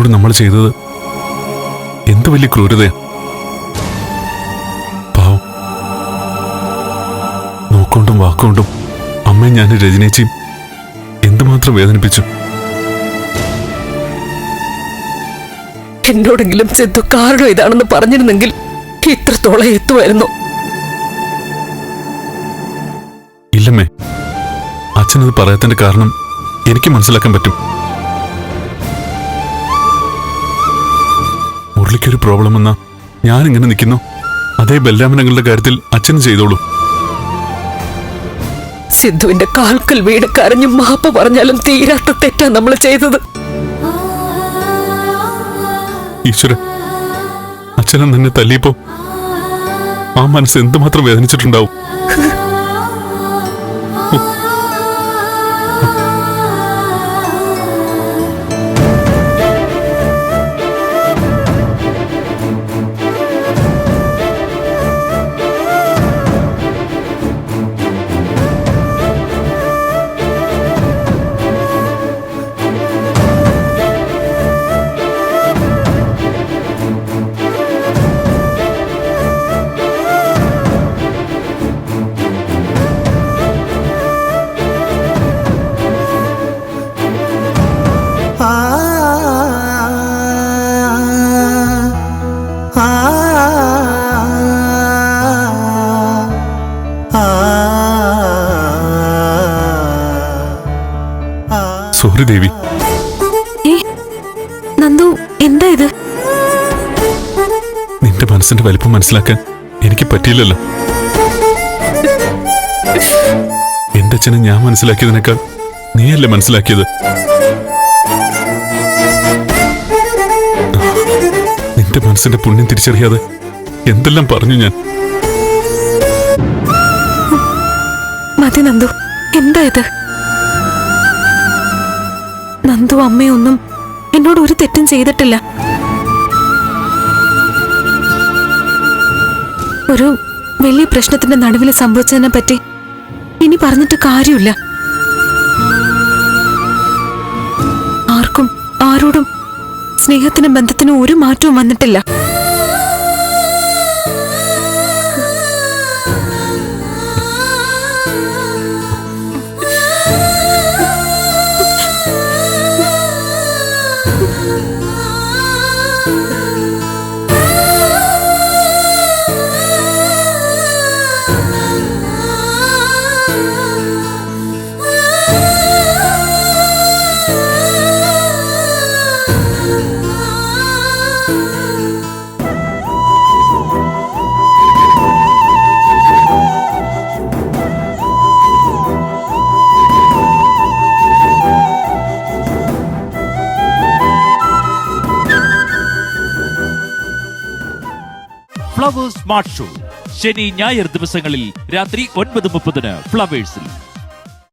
അച്ഛനോട് നമ്മൾ ചെയ്തത് എന്ത് വലിയ ക്രൂരതയാ. പാവം, നോക്കൊണ്ടും വാക്കുകൊണ്ടും അമ്മയും ഞാൻ രജനേച്ചിയും എന്തുമാത്രം വേദനിപ്പിച്ചു. എന്നോടെങ്കിലും സിദ്ധു കാരണം ഇതാണെന്ന് പറഞ്ഞിരുന്നെങ്കിൽ ഇത്രത്തോളം എത്തുമായിരുന്നു. ഇല്ലമ്മേ, അച്ഛനത് പറയാത്തതിന്റെ കാരണം എനിക്ക് മനസ്സിലാക്കാൻ പറ്റും. മുരളിക്കൊരു പ്രോബ്ലം എന്നാ ഞാൻ ഇങ്ങനെ നിൽക്കുന്നു, അതേ ബലരാമനങ്ങളുടെ കാര്യത്തിൽ അച്ഛനും ചെയ്തോളൂ. സിദ്ധുവിന്റെ കാൽക്കൽ വീട് കരഞ്ഞു മാപ്പ് പറഞ്ഞാലും തീരാത്ത തെറ്റാ നമ്മൾ ചെയ്തത്. ഈശ്വര, അച്ഛനെ നിന്നെ തല്ലിയപ്പോ ആ മനസ്സ് എന്തുമാത്രം വേദനിച്ചിട്ടുണ്ടാവും. സോറി ദേവി. നന്ദു, എന്താ ഇത്? നിന്റെ മനസ്സിന്റെ വലിപ്പം മനസ്സിലാക്കാൻ എനിക്ക് പറ്റിയില്ലല്ലോ. എന്റെ അച്ഛനെ ഞാൻ മനസ്സിലാക്കിയതിനേക്കാൾ നീയല്ലേ മനസ്സിലാക്കിയത്. നിന്റെ മനസ്സിന്റെ പുണ്യം തിരിച്ചറിയാതെ എന്തെല്ലാം പറഞ്ഞു ഞാൻ. മതി നന്ദു, എന്താ ഇത്? നന്ദു അമ്മയൊന്നും എന്നോട് ഒരു തെറ്റും ചെയ്തിട്ടില്ല. ഒരു വലിയ പ്രശ്നത്തിന്റെ നടുവിൽ സംഭവിച്ചതിനെ പറ്റി ഇനി പറഞ്ഞിട്ട് കാര്യമില്ല. ആർക്കും ആരോടും സ്നേഹത്തിനും ബന്ധത്തിനും ഒരു മാറ്റവും വന്നിട്ടില്ല. ഫ്ലവേഴ്സ് സ്മാർട്ട് ഷോ ശനി ഞായർ ദിവസങ്ങളിൽ രാത്രി 9:30 ഫ്ലവേഴ്സിൽ.